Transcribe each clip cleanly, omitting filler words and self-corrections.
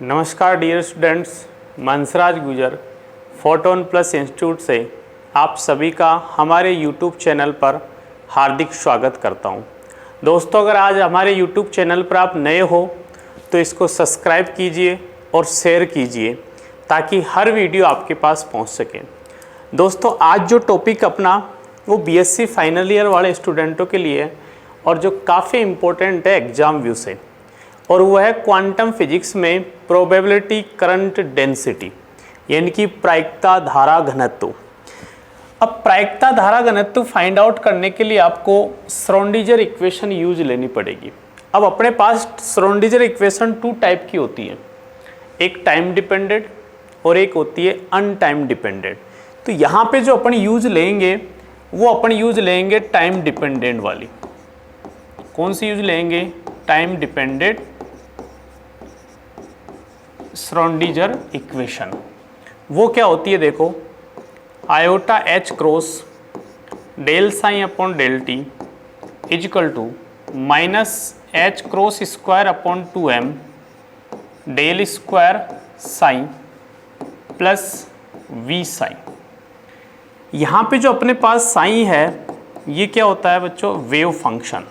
नमस्कार dear students, मंसराज गुजर photon plus institute से आप सभी का हमारे यूट्यूब चैनल पर हार्दिक स्वागत करता हूं। दोस्तों, अगर आज हमारे यूट्यूब चैनल पर आप नए हो तो इसको सब्सक्राइब कीजिए और शेयर कीजिए ताकि हर वीडियो आपके पास पहुंच सके। दोस्तों, आज जो टॉपिक अपना वो बीएससी फाइनल ईयर वाले स्टूडेंटों के लिए है और जो काफ़ी इम्पोर्टेंट है एग्ज़ाम व्यू से, और वो है क्वांटम फिजिक्स में प्रोबेबिलिटी करंट डेंसिटी, यानी कि प्रायिकता धारा घनत्व। अब प्रायिकता धारा घनत्व फाइंड आउट करने के लिए आपको श्रोडिंगर इक्वेशन यूज लेनी पड़ेगी। अब अपने पास श्रोडिंगर इक्वेशन 2 टाइप की होती है, एक टाइम डिपेंडेंट और एक होती है अनटाइम डिपेंडेंट। तो यहाँ पे जो अपन यूज लेंगे वो अपन यूज लेंगे टाइम डिपेंडेंट वाली। कौन सी यूज लेंगे? Time dependent Schrodinger equation. वो क्या होती है देखो, iota H cross del psi upon del t is equal to minus H cross square upon 2m del square psi plus V psi. यहाँ पे जो अपने पास साइन है ये क्या होता है बच्चों? Wave function.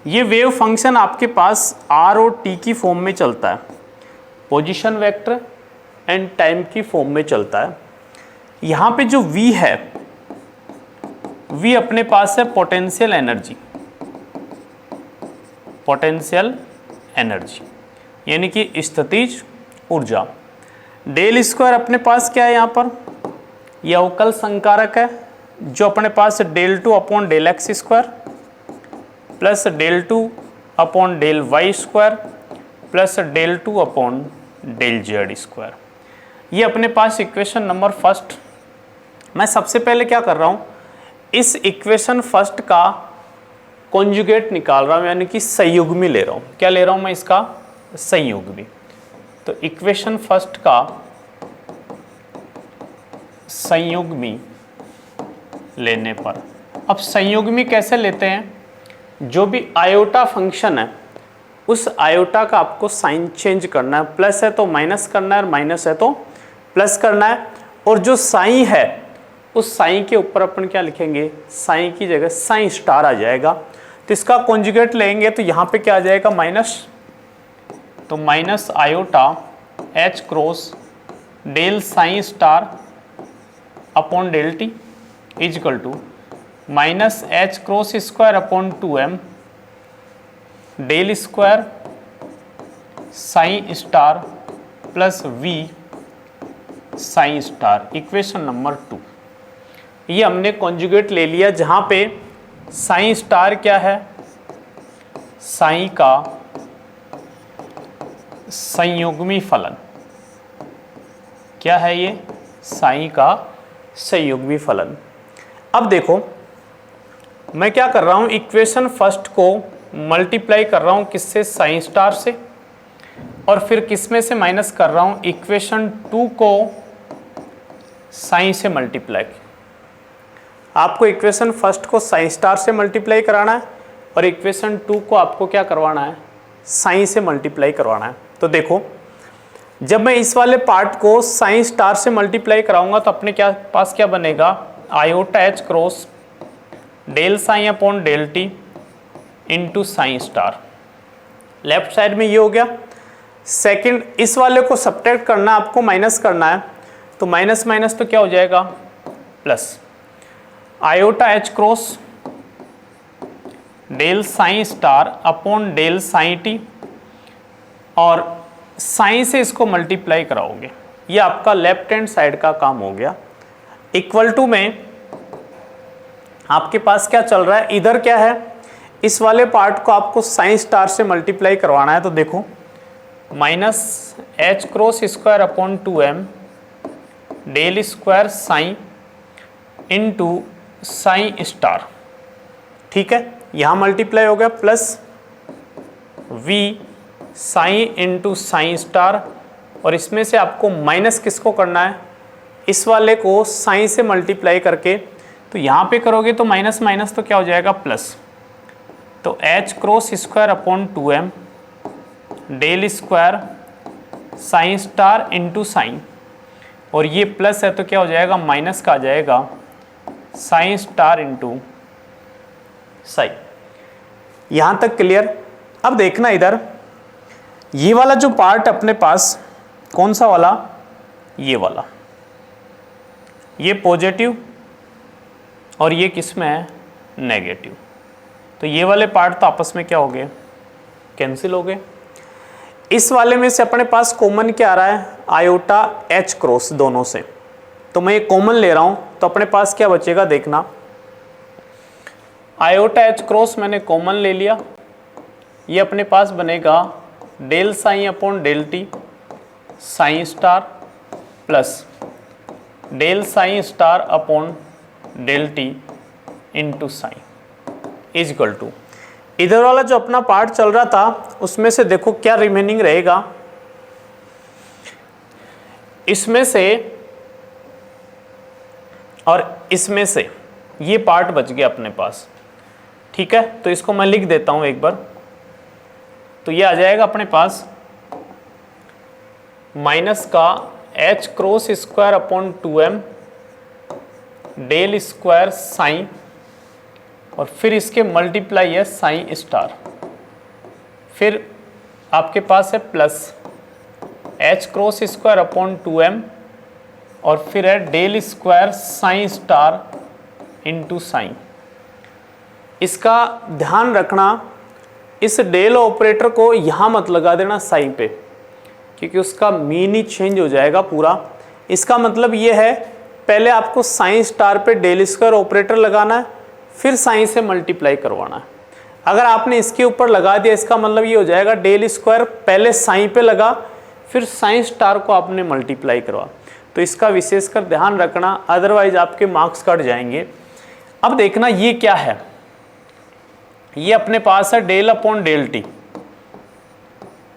ये वेव फंक्शन आपके पास आर और टी की फॉर्म में चलता है, पोजीशन वेक्टर एंड टाइम की फॉर्म में चलता है। यहाँ पे जो v है, v अपने पास है पोटेंशियल एनर्जी, पोटेंशियल एनर्जी यानी कि स्थितिज ऊर्जा। डेल स्क्वायर अपने पास क्या है? यहाँ पर यह अवकल संकारक है जो अपने पास del 2 upon del X square plus del 2 upon del Y square plus del 2 upon del Z square. ये अपने पास इक्वेशन नंबर फर्स्ट। मैं सबसे पहले क्या कर रहा हूँ, इस इक्वेशन फर्स्ट का कॉन्जुगेट निकाल रहा हूँ, यानी कि संयुग्मी ले रहा हूँ। क्या ले रहा हूँ मैं? इसका संयुग्मी। तो इक्वेशन फर्स्ट का संयुग्मी लेने पर, अब संयुग्मी कैसे लेते हैं? जो भी आयोटा फंक्शन है उस आयोटा का आपको साइन चेंज करना है। प्लस है तो माइनस करना है और माइनस है तो प्लस करना है। और जो साइन है उस साइन के ऊपर अपन क्या लिखेंगे? साइन की जगह साइन स्टार आ जाएगा। तो इसका कॉन्जुगेट लेंगे तो यहाँ पे क्या आ जाएगा? माइनस। तो minus iota H cross del psi star upon del t is equal to minus H cross square upon 2m del square psi star plus v psi star. Equation number 2 ये हमने कॉन्जुगेट ले लिया, जहाँ पे साइन स्टार क्या है? Sign का संयुग्मी फलन। क्या है ये? साइन का संयुग्मी फलन। अब देखो मैं क्या कर रहा हूँ, इक्वेशन फर्स्ट को मल्टीप्लाई कर रहा हूँ किससे? साइन स्टार से। और फिर किस में से माइनस कर रहा हूँ? इक्वेशन 2 को साइन से मल्टीप्लाई। आपको इक्वेशन फर्स्ट को साइन स्टार से मल्टीप्लाई कराना है और इक्वेशन 2 को आपको क्या करवाना है? साइन से मल्टीप्लाई करवाना है। तो देखो, जब मैं इस वाले पार्ट को साइन स्टार से मल्टीप्लाई कराऊंगा तो अपने पास क्या बनेगा? Iota H cross del psi upon del t into psi star. Left side में ये हो गया। सेकंड, इस वाले को सब्ट्रैक्ट करना है आपको, माइनस करना है। तो माइनस माइनस तो क्या हो जाएगा? Plus. Iota H cross del psi star upon del psi t, और साइन से इसको मल्टीप्लाई कराओगे। ये आपका लेफ्ट हैंड साइड का काम हो गया। इक्वल टू में आपके पास क्या चल रहा है? इधर क्या है? इस वाले पार्ट को आपको साइन स्टार से मल्टीप्लाई करवाना है। तो देखो, minus H cross square upon 2m del square psi into psi star. ठीक है, यहाँ मल्टीप्लाई हो गया, plus v psi into psi star. और इसमें से आपको माइनस किसको करना है? इस वाले को साइन से मल्टीप्लाई करके। तो यहाँ पे करोगे तो माइनस माइनस तो क्या हो जाएगा? प्लस। तो H cross square upon 2m del square psi star into psi, और ये प्लस है तो क्या हो जाएगा माइनस का आ जाएगा साइन स्टार इंटू साइन। यहाँ तक क्लियर। अब देखना इधर ये वाला जो पार्ट अपने पास कौन सा वाला, ये वाला, ये पॉजिटिव और ये किस में है नेगेटिव, तो ये वाले पार्ट तो आपस में क्या हो गए कैंसिल हो गए। इस वाले में से अपने पास कॉमन क्या आ रहा है आयोटा एच क्रॉस दोनों से, तो मैं ये कॉमन ले रहा हूँ तो अपने पास क्या बचेगा देखना, आयोटा एच क्रॉस मैंने कॉमन ले लिया, ये अपने पास बनेगा del psi upon del t psi star plus del psi star upon del t into psi is equal to, इधर वाला जो अपना पार्ट चल रहा था उसमें से देखो क्या रिमेनिंग रहेगा, इसमें से और इसमें से ये पार्ट बच गया अपने पास। ठीक है, तो इसको मैं लिख देता हूं एक बार, तो ये आ जाएगा अपने पास माइनस का H cross square upon 2m del square psi, और फिर इसके मल्टीप्लाई है साइन स्टार, फिर आपके पास है plus H cross square upon 2m और फिर है del square psi star into psi. इसका ध्यान रखना इस डेल ऑपरेटर को यहाँ मत लगा देना साइन पे, क्योंकि उसका मीन ही चेंज हो जाएगा पूरा। इसका मतलब ये है पहले आपको साइन स्टार पे डेल स्क्वायर ऑपरेटर लगाना है, फिर साइन से मल्टीप्लाई करवाना है। अगर आपने इसके ऊपर लगा दिया इसका मतलब ये हो जाएगा डेल स्क्वायर पहले साइन पे लगा फिर साइन स्टार को आपने मल्टीप्लाई करवा, तो इसका विशेषकर ध्यान रखना, अदरवाइज आपके मार्क्स कट जाएंगे। अब देखना ये क्या है, ये अपने पास है del upon del t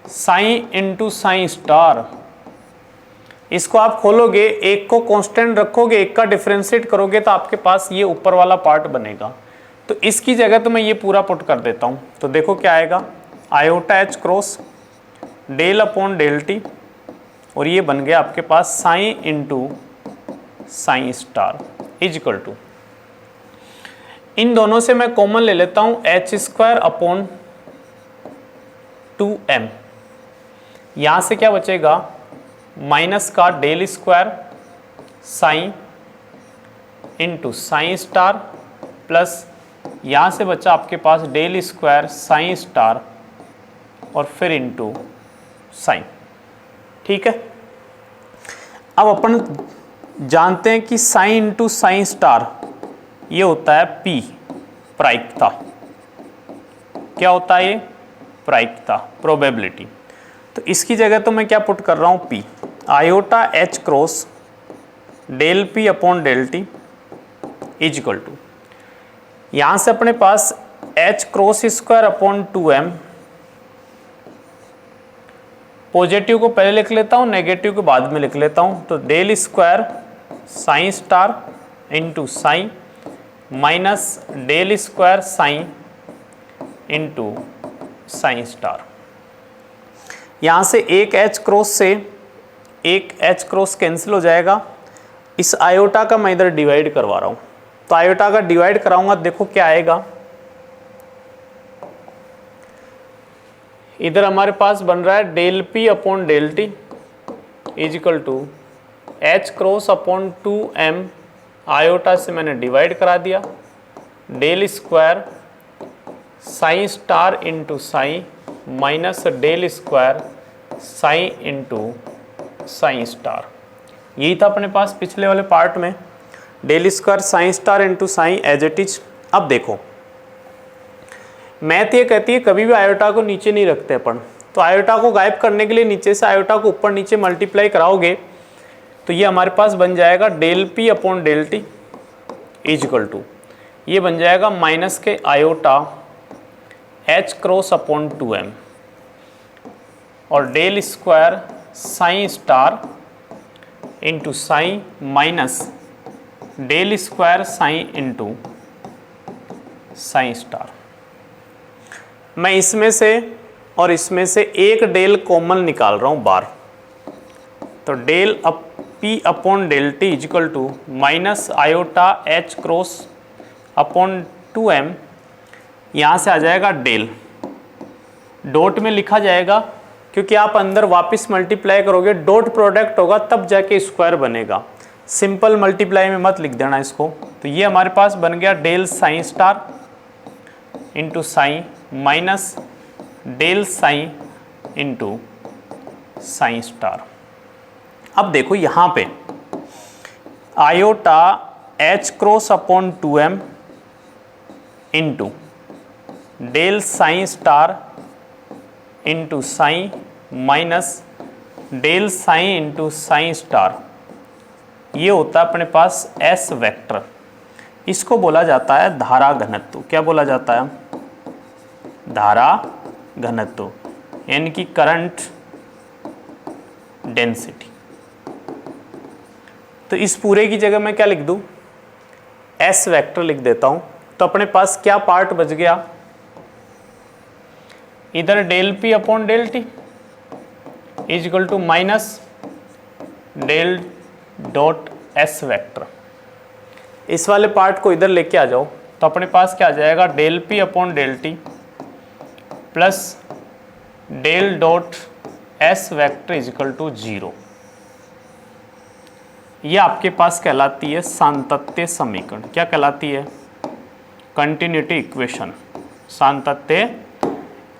psi into psi star. इसको आप खोलोगे, एक को कांस्टेंट रखोगे, एक का डिफरेंशिएट करोगे तो आपके पास ये ऊपर वाला पार्ट बनेगा। तो इसकी जगह तो मैं ये पूरा पुट कर देता हूँ, तो देखो क्या आएगा iota H cross del upon del T, और ये बन गया आपके पास psi into psi star is equal to, इन दोनों से मैं कॉमन ले लेता हूँ एच स्क्वायर अपॉन 2m, यहाँ से क्या बचेगा माइनस का del square psi into psi star plus यहाँ से बचा आपके पास डेल स्क्वायर साइन स्टार और फिर इंटू साइन। ठीक है, अब अपन जानते हैं कि साइन इंटू साइन स्टार ये होता है P प्रायिकता। क्या होता है ये प्रायिकता, प्रोबेबिलिटी। तो इसकी जगह तो मैं क्या पुट कर रहा हूँ P iota H cross del P upon del T is equal to, यहाँ से अपने पास H cross square upon 2m, positive को पहले लिख लेता हूँ नेगेटिव को बाद में लिख लेता हूँ, तो del square psi star into psi minus del square psi into psi star. यहाँ से एक एच क्रॉस से एक एच क्रॉस कैंसिल हो जाएगा, इस आयोटा का मैं इधर डिवाइड करवा रहा हूँ, तो आयोटा का डिवाइड कराऊंगा, देखो क्या आएगा, इधर हमारे पास बन रहा है del P upon del T is equal to H cross upon 2m, iota से मैंने डिवाइड करा दिया, del square psi star into psi minus del square psi into psi star. यही था अपने पास पिछले वाले पार्ट में, del square psi star into psi as it is. अब देखो मैथ ये कहती है कभी भी आयोटा को नीचे नहीं रखते अपन, तो आयोटा को गायब करने के लिए नीचे से आयोटा को ऊपर नीचे मल्टीप्लाई कराओगे तो ये हमारे पास बन जाएगा del P upon del T is equal to, ये बन जाएगा माइनस के iota H cross upon 2m और del square psi star into psi minus del square psi into psi star. मैं इसमें से और इसमें से एक डेल कॉमन निकाल रहा हूँ बार, तो del P upon del t is equal to minus iota H cross upon 2m, यहाँ से आ जाएगा डेल, डॉट में लिखा जाएगा क्योंकि आप अंदर वापस मल्टीप्लाई करोगे डॉट प्रोडक्ट होगा तब जाके स्क्वायर बनेगा, सिंपल मल्टीप्लाई में मत लिख देना इसको। तो ये हमारे पास बन गया del psi star into psi minus del psi into psi star. अब देखो यहाँ पे iota H cross upon 2m into del psi star into psi minus del psi into psi star, ये होता है अपने पास एस वेक्टर। इसको बोला जाता है धारा घनत्व। क्या बोला जाता है? धारा घनत्व, यानी कि करंट डेंसिटी। तो इस पूरे की जगह मैं क्या लिख दूं? एस वेक्टर लिख देता हूं। तो अपने पास क्या पार्ट बच गया? इधर del P upon del T is equal to minus del dot S vector. इस वाले पार्ट को इधर लेके आ जाओ, तो अपने पास क्या आ जाएगा? Del P upon del t plus del dot S vector is equal to 0। ये आपके पास कहलाती है सातत्य समीकरण। क्या कहलाती है? कंटिन्यूटी इक्वेशन, सातत्य।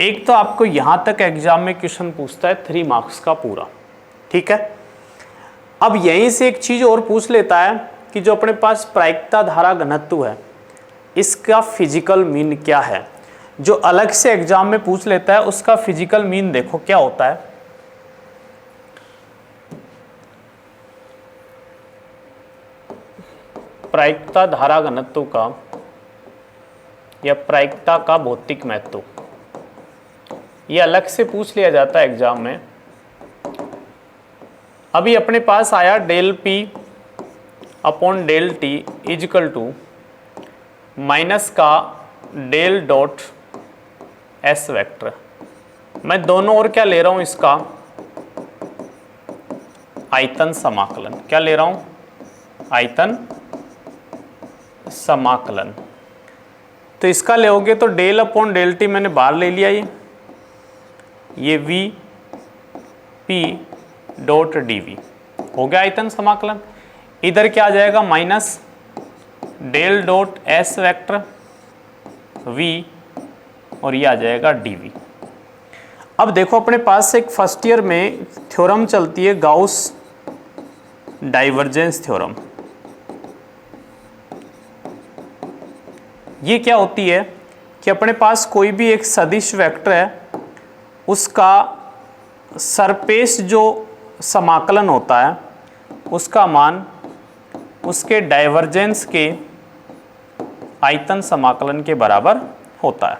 एक तो आपको यहां तक एग्जाम में क्वेश्चन पूछता है 3 मार्क्स का पूरा, ठीक है। अब यहीं से एक चीज और पूछ लेता है कि जो अपने पास प्रायिकता धारा घनत्व है इसका फिजिकल मीन क्या है। जो अलग से एग्जाम में पूछ लेता है उसका फिजिकल मीन देखो क्या होता है। प्रायिकता धारा घनत्व का या प्रायिकता का भौतिक महत्व, ये अलग से पूछ लिया जाता है एग्जाम में। अभी अपने पास आया del P upon del t is equal to minus का डेल डॉट एस वेक्टर। मैं दोनों ओर क्या ले रहा हूं? इसका आयतन समाकलन। क्या ले रहा हूं? आयतन समाकलन। तो इसका लेओगे तो डेल अपॉन डेल टी मैंने बाहर ले लिया, ये V P dot d V हो गया आयतन समाकलन। इधर क्या आ जाएगा? Minus del dot S vector V और ये आ जाएगा डी वी। अब देखो अपने पास एक फर्स्ट ईयर में थ्योरम चलती है गाउस डाइवर्जेंस थ्योरम। ये क्या होती है कि अपने पास कोई भी एक सदिश वेक्टर है, उसका सरफेस जो समाकलन होता है उसका मान उसके डाइवर्जेंस के आयतन समाकलन के बराबर होता है।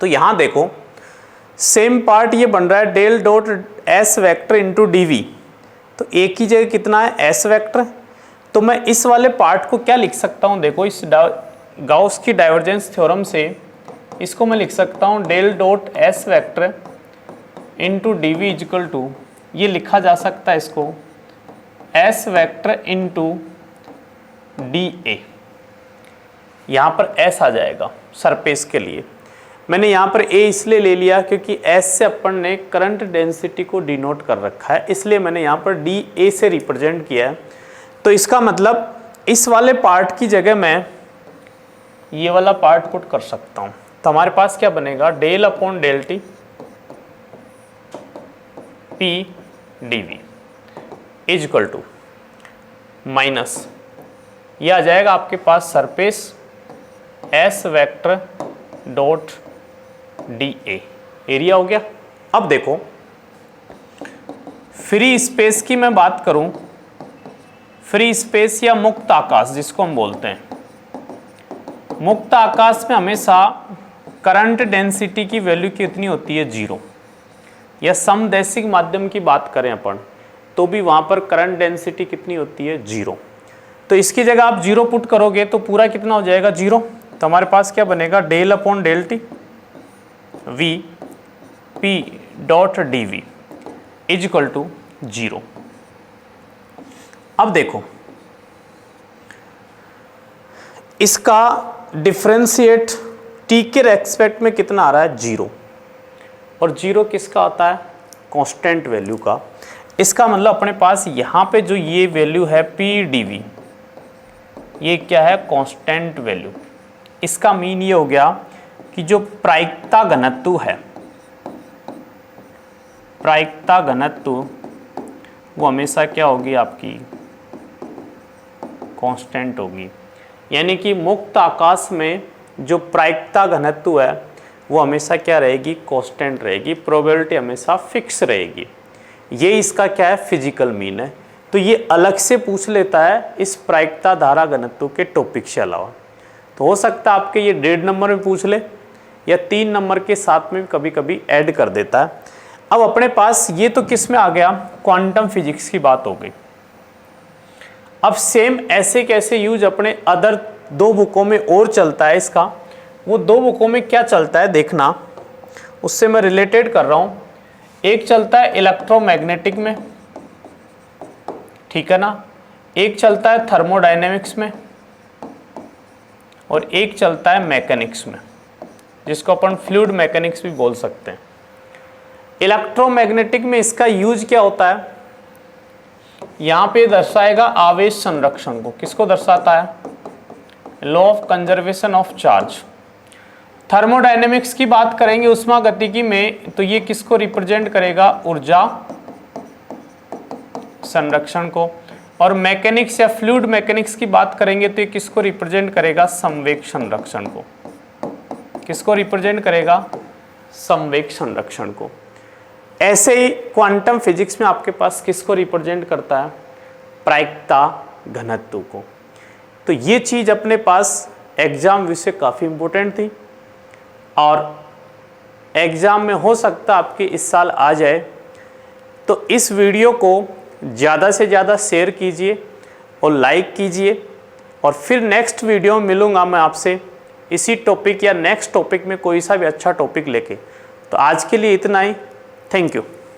तो यहाँ देखो सेम पार्ट ये बन रहा है del dot S vector into d V. तो एक ही जगह कितना है? S vector. तो मैं इस वाले पार्ट को क्या लिख सकता हूँ? देखो इस गाउस की डाइवर्जेंस थ्योरम से इसको मैं लिख सकता हूँ del dot S vector into d V is equal to, ये लिखा जा सकता है इसको S vector into d A. यहाँ पर एस आ जाएगा सरफेस के लिए। मैंने यहाँ पर ए इसलिए ले लिया क्योंकि एस से अपन ने करंट डेंसिटी को डिनोट कर रखा है, इसलिए मैंने यहाँ पर डी ए से रिप्रेजेंट किया है। तो इसका मतलब इस वाले पार्ट की जगह मैं ये वाला पार्ट पुट कर सकता हूँ। तो हमारे पास क्या बनेगा? Del upon del T P D V is equal to minus, ये आ जाएगा आपके पास surface S vector dot D A, area हो गया। अब देखो फ्री स्पेस की मैं बात करूं, फ्री स्पेस या मुक्त आकाश जिसको हम बोलते हैं, मुक्त आकाश में हमेशा करंट डेंसिटी की वैल्यू कितनी होती है? 0। या समदैशिक माध्यम की बात करें अपन तो भी वहां पर करंट डेंसिटी कितनी होती है? 0। तो इसकी जगह आप 0 पुट करोगे तो पूरा कितना हो जाएगा? 0। तो हमारे पास क्या बनेगा? Del upon del t V P dot dV is equal to 0। अब देखो इसका डिफरेंशिएट t के रेस्पेक्ट में कितना आ रहा है, 0, और 0 किसका होता है, कांस्टेंट वैल्यू का। इसका मतलब अपने पास यहाँ पे जो ये वैल्यू है P dV, ये क्या है, कांस्टेंट वैल्यू। इसका मीन ये हो गया कि जो प्रायिकता घनत्व है, प्रायिकता घनत्व वो हमेशा क्या होगी आपकी, कांस्टेंट होगी। यानी कि मुक्त आकाश में जो प्रायिकता घनत्व है वो हमेशा क्या रहेगी, कांस्टेंट रहेगी, प्रोबेबिलिटी हमेशा फिक्स रहेगी। ये इसका क्या है, फिजिकल मीन है। तो ये अलग से पूछ लेता है इस प्रायिकता धारा घनत्व के टॉपिक से अलावा। तो हो सकता है आपके ये 1.5 नंबर में पूछ ले या 3 नंबर के साथ में कभी कभी ऐड कर देता है। अब अपने पास ये तो किस में आ गया, क्वांटम फिजिक्स की बात हो गई। अब सेम ऐसे कैसे यूज अपने अदर 2 बुकों में और चलता है इसका। वो 2 बुकों में क्या चलता है देखना, उससे मैं रिलेटेड कर रहा हूँ। एक चलता है इलेक्ट्रोमैग्नेटिक में, ठीक है ना, एक चलता है थर्मोडायनेमिक्स में, और एक चलता है मैकेनिक्स में, जिसको अपन फ्लूइड मैकेनिक्स भी बोल सकते हैं। इलेक्ट्रोमैग्नेटिक में इसका यूज क्या होता है, यहाँ पे दर्शाएगा आवेश संरक्षण को। किसको दर्शाता है, law of conservation of charge. Thermodynamics की बात करेंगे उष्मागतिकी में, तो ये किसको रिप्रेजेंट करेगा, ऊर्जा संरक्षण को। और मैकेनिक्स या फ्लूइड मैकेनिक्स की बात करेंगे तो ये किसको रिप्रेजेंट करेगा, संवेग संरक्षण को। किसको रिप्रेजेंट करेगा, संवेग संरक्षण को। ऐसे ही क्वांटम फिजिक्स में आपके पास किसको रिप्रेजेंट करता है, प्रायिकता घनत्व को। तो ये चीज़ अपने पास एग्जाम विषय काफ़ी इम्पोर्टेंट थी, और एग्ज़ाम में हो सकता आपके इस साल आ जाए। तो इस वीडियो को ज़्यादा से ज़्यादा शेयर कीजिए और लाइक कीजिए, और फिर नेक्स्ट वीडियो में मिलूँगा मैं आपसे इसी टॉपिक या नेक्स्ट टॉपिक में कोई सा भी अच्छा टॉपिक लेके। तो आज के लिए इतना ही, थैंक यू।